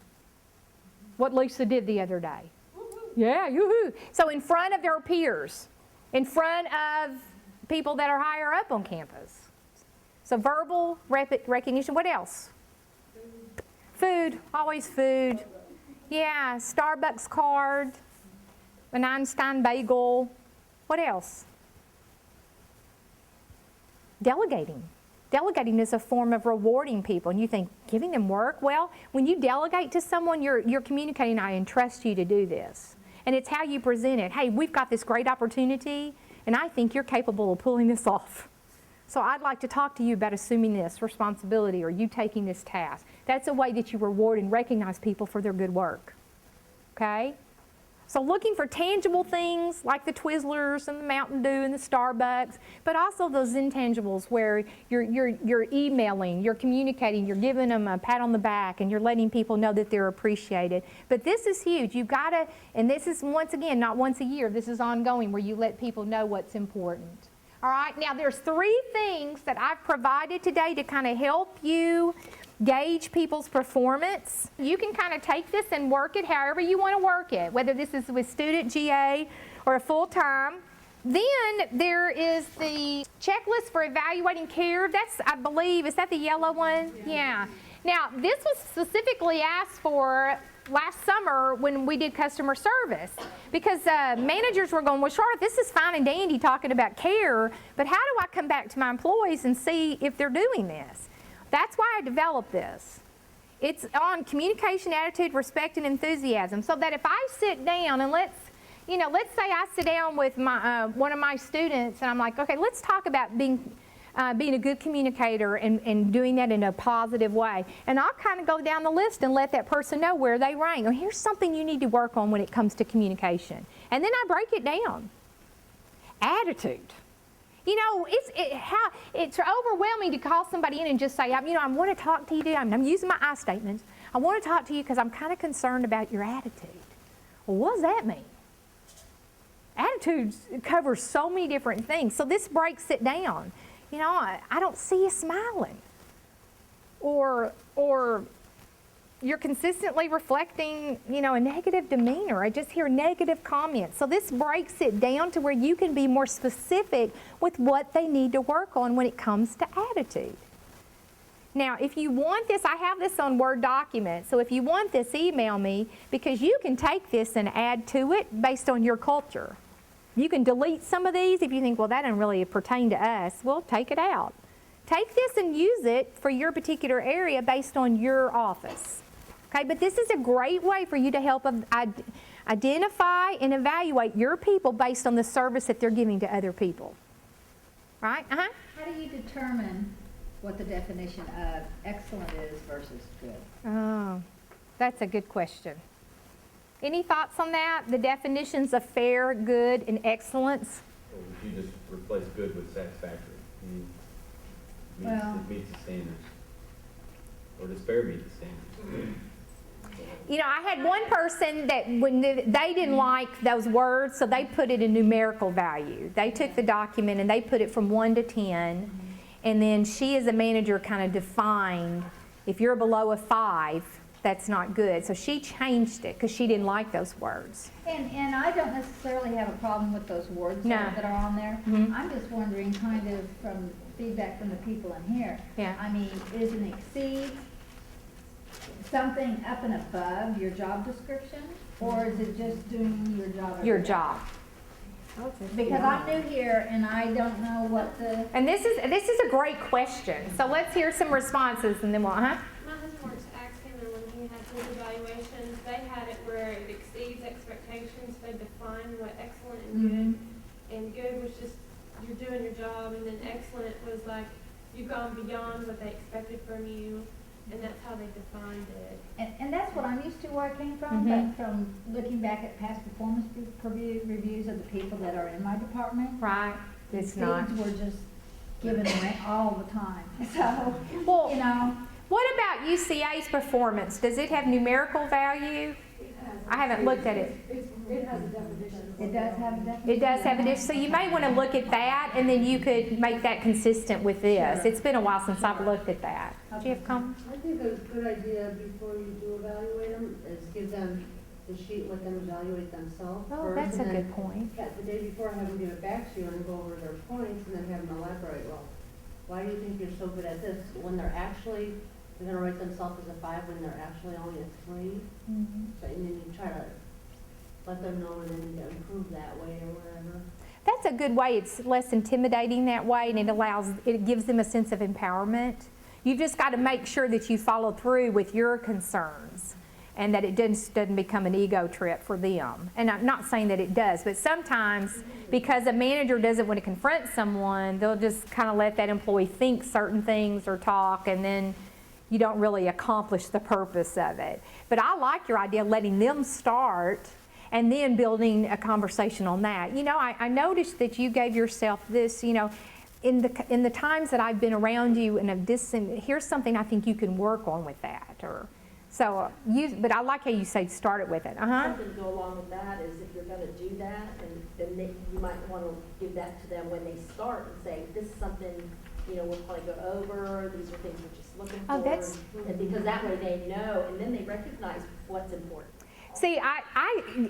what Lisa did the other day. Yeah, yoo-hoo. So in front of their peers, in front of people that are higher up on campus. So verbal recognition. What else? Food. Always food. Yeah, Starbucks card, an Einstein bagel. What else? Delegating. Delegating is a form of rewarding people. And you think, giving them work? Well, when you delegate to someone, you're communicating, I entrust you to do this. And it's how you present it. Hey, we've got this great opportunity, and I think you're capable of pulling this off. So I'd like to talk to you about assuming this responsibility or you taking this task. That's a way that you reward and recognize people for their good work. Okay? So looking for tangible things like the Twizzlers and the Mountain Dew and the Starbucks, but also those intangibles where you're emailing, you're communicating, you're giving them a pat on the back, and you're letting people know that they're appreciated. But this is huge. You've got to, and this is once again, not once a year, this is ongoing where you let people know what's important. All right, now there's 3 things that I've provided today to kind of help you gauge people's performance. You can kind of take this and work it however you want to work it, whether this is with student GA or a full-time. Then there is the checklist for evaluating care. That's, I believe, is that the yellow one? Yeah. Now, this was specifically asked for last summer when we did customer service, because managers were going, well, Charlotte, this is fine and dandy talking about care, but how do I come back to my employees and see if they're doing this? That's why I developed this. It's on communication, attitude, respect, and enthusiasm, so that if I sit down and let's say I sit down with my one of my students and I'm like, okay, let's talk about being a good communicator and doing that in a positive way. And I'll kind of go down the list and let that person know where they rank. Or here's something you need to work on when it comes to communication. And then I break it down. Attitude. You know, it's overwhelming to call somebody in and just say, I want to talk to you today. I'm using my I statements. I want to talk to you because I'm kind of concerned about your attitude. Well, what does that mean? Attitude covers so many different things. So this breaks it down. You know, I don't see you smiling. Or you're consistently reflecting, a negative demeanor. I just hear negative comments. So this breaks it down to where you can be more specific with what they need to work on when it comes to attitude. Now, if you want this, I have this on Word document. So if you want this, email me, because you can take this and add to it based on your culture. You can delete some of these if you think, well, that doesn't really pertain to us. Well, take it out. Take this and use it for your particular area based on your office. Okay, but this is a great way for you to help identify and evaluate your people based on the service that they're giving to other people. Right? How do you determine what the definition of excellent is versus good? Oh, that's a good question. Any thoughts on that? The definitions of fair, good, and excellence? Or would you just replace good with satisfactory? It meets the standards. Or does fair meet the standards? I had one person that when they didn't like those words, so they put it in numerical value. They took the document and they put it from 1 to 10, and then she as a manager kind of defined, if you're below a 5, that's not good. So she changed it because she didn't like those words. And I don't necessarily have a problem with those words that are on there. Mm-hmm. I'm just wondering, kind of from feedback from the people in here. Yeah. I mean, is an exceed something up and above your job description, or is it just doing your job? Your job. Because I'm new here and I don't know what the. And this is a great question. So let's hear some responses and then we'll, My husband works at Axon, and when he had his evaluations, they had it where it exceeds expectations. They define what excellent and good. And good was just you're doing your job, and then excellent was like you've gone beyond what they expected from you, and that's how they defined it. And that's what I'm used to where I came from, but from looking back at past performance reviews of the people that are in my department. right. It's not. Things were just given away all the time. So, Well, what about UCA's performance? Does it have numerical value? I haven't looked at it. It has a definition. it does have a definition. It does have a dish, so you may want to look at that, and then you could make that consistent with this. It's been a while since I've looked at that. Do you have comments? I think a good idea before you do evaluate them is give them the sheet, let them evaluate themselves Oh, first. that's a and good then point. The day before, have them give it back to you and go over their points, and then have them elaborate, well, why do you think you're so good at this? When they're gonna write themselves as a 5 when they're actually only a 3. So, and then you try to let them know and then you improve that way or whatever. That's a good way. It's less intimidating that way, and it gives them a sense of empowerment. You just got to make sure that you follow through with your concerns and that it doesn't become an ego trip for them. And I'm not saying that it does, but sometimes because a manager doesn't want to confront someone, they'll just kind of let that employee think certain things or talk, and then you don't really accomplish the purpose of it. But I like your idea of letting them start and then building a conversation on that. I noticed that you gave yourself this, in the times that I've been around you and here's something I think you can work on with that. But I like how you say start it with it. Something to go along with that is if you're going to do that, and then you might want to give that to them when they start and say, this is something, we're going to go over, these are things we're just looking for. Oh, and because that way they know, and then they recognize what's important. See,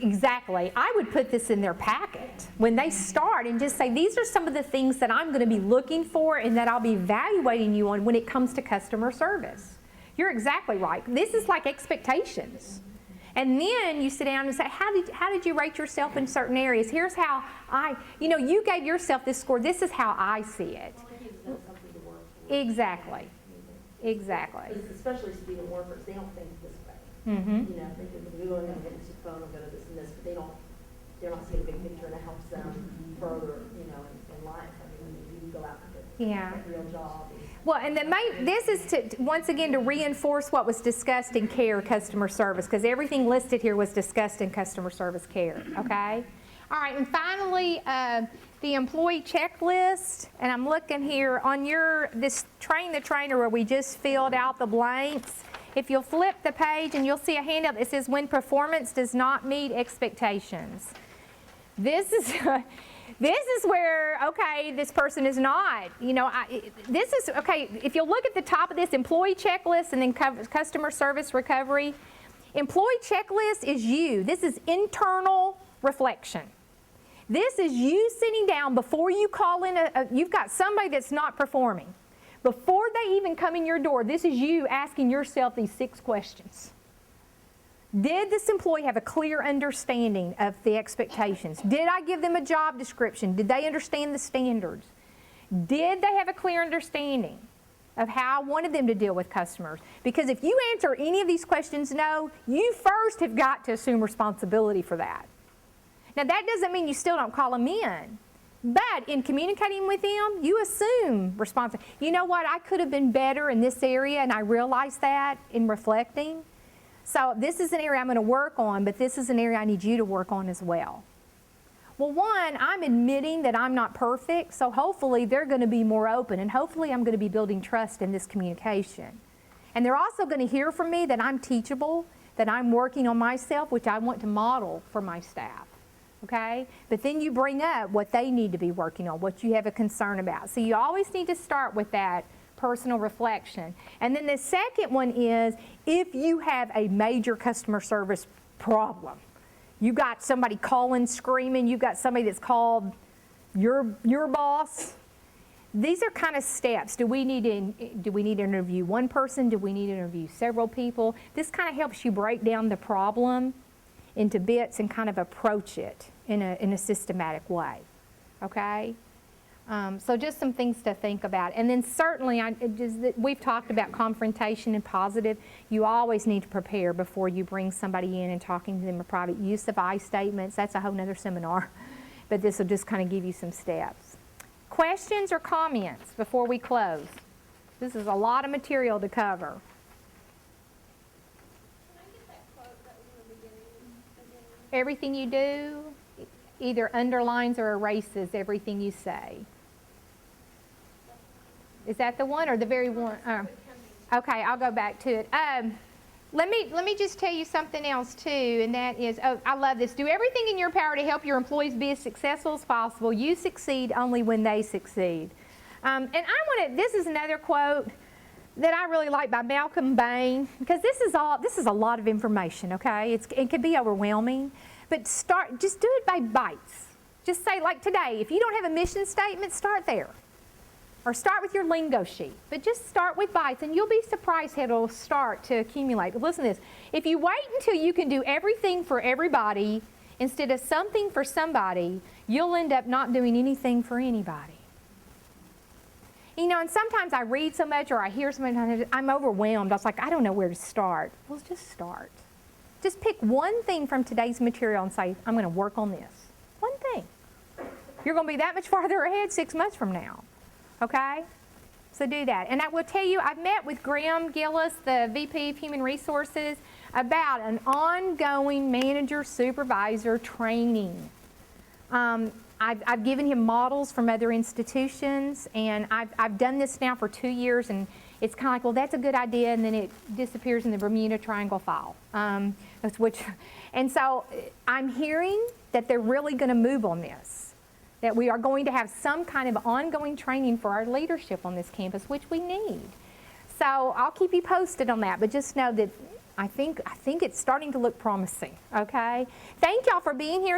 exactly. I would put this in their packet when they start and just say, these are some of the things that I'm going to be looking for and that I'll be evaluating you on when it comes to customer service. You're exactly right. This is like expectations. And then you sit down and say, how did you rate yourself in certain areas? Here's how you gave yourself this score. This is how I see it. Well, it gives them something to work for. Exactly. Exactly. Because especially student workers, they don't think this way. Mm-hmm. You know, they think, we're going to get into the phone, I'll go to this and this, but they're not seeing a big picture, and it helps them further, in life. I mean, when you go out and get a real job. Well, and this is to, once again, to reinforce what was discussed in care customer service, because everything listed here was discussed in customer service care, okay? All right, and finally, the employee checklist, and I'm looking here on this Train the Trainer where we just filled out the blanks. If you'll flip the page and you'll see a handout that says when performance does not meet expectations. This is where, okay, this person is not, this is, okay, if you'll look at the top of this employee checklist and then customer service recovery, employee checklist is you. This is internal reflection. This is you sitting down before you call in you've got somebody that's not performing. Before they even come in your door, this is you asking yourself these 6 questions. Did this employee have a clear understanding of the expectations? Did I give them a job description? Did they understand the standards? Did they have a clear understanding of how I wanted them to deal with customers? Because if you answer any of these questions no, you first have got to assume responsibility for that. Now, that doesn't mean you still don't call them in. But in communicating with them, you assume responsibility. You know what? I could have been better in this area, and I realized that in reflecting. So this is an area I'm going to work on, but this is an area I need you to work on as well. Well, one, I'm admitting that I'm not perfect, so hopefully they're going to be more open, and hopefully I'm going to be building trust in this communication. And they're also going to hear from me that I'm teachable, that I'm working on myself, which I want to model for my staff. Okay? But then you bring up what they need to be working on, what you have a concern about. So you always need to start with that personal reflection. And then the second one is if you have a major customer service problem. You got somebody calling, screaming, you've got somebody that's called your boss. These are kind of steps. Do we need to interview one person? Do we need to interview several people? This kind of helps you break down the problem into bits and kind of approach it in a systematic way, okay? So just some things to think about. And then certainly, we've talked about confrontation and positive. You always need to prepare before you bring somebody in and talking to them in private. Use of I statements, that's a whole nother seminar, but this will just kind of give you some steps. Questions or comments before we close? This is a lot of material to cover. Everything you do either underlines or erases everything you say. Is that the one or the very one? Okay, I'll go back to it. Let me just tell you something else too, and that is, I love this. Do everything in your power to help your employees be as successful as possible. You succeed only when they succeed. And this is another quote that I really like by Malcolm Bain, because this is a lot of information, okay? It can be overwhelming, but just do it by bites. Just say, like today, if you don't have a mission statement, start there. Or start with your lingo sheet, but just start with bites, and you'll be surprised how it'll start to accumulate. But listen to this, if you wait until you can do everything for everybody instead of something for somebody, you'll end up not doing anything for anybody. And sometimes I read so much or I hear so much, I'm overwhelmed. I was like, I don't know where to start. Well, just start. Just pick one thing from today's material and say, I'm going to work on this. One thing. You're going to be that much farther ahead 6 months from now. Okay? So do that. And I will tell you, I've met with Graham Gillis, the VP of Human Resources, about an ongoing manager-supervisor training. I've given him models from other institutions, and I've done this now for 2 years, and it's kind of like, well, that's a good idea, and then it disappears in the Bermuda Triangle file. And so I'm hearing that they're really going to move on this, that we are going to have some kind of ongoing training for our leadership on this campus, which we need. So I'll keep you posted on that, but just know that I think it's starting to look promising, okay? Thank y'all for being here.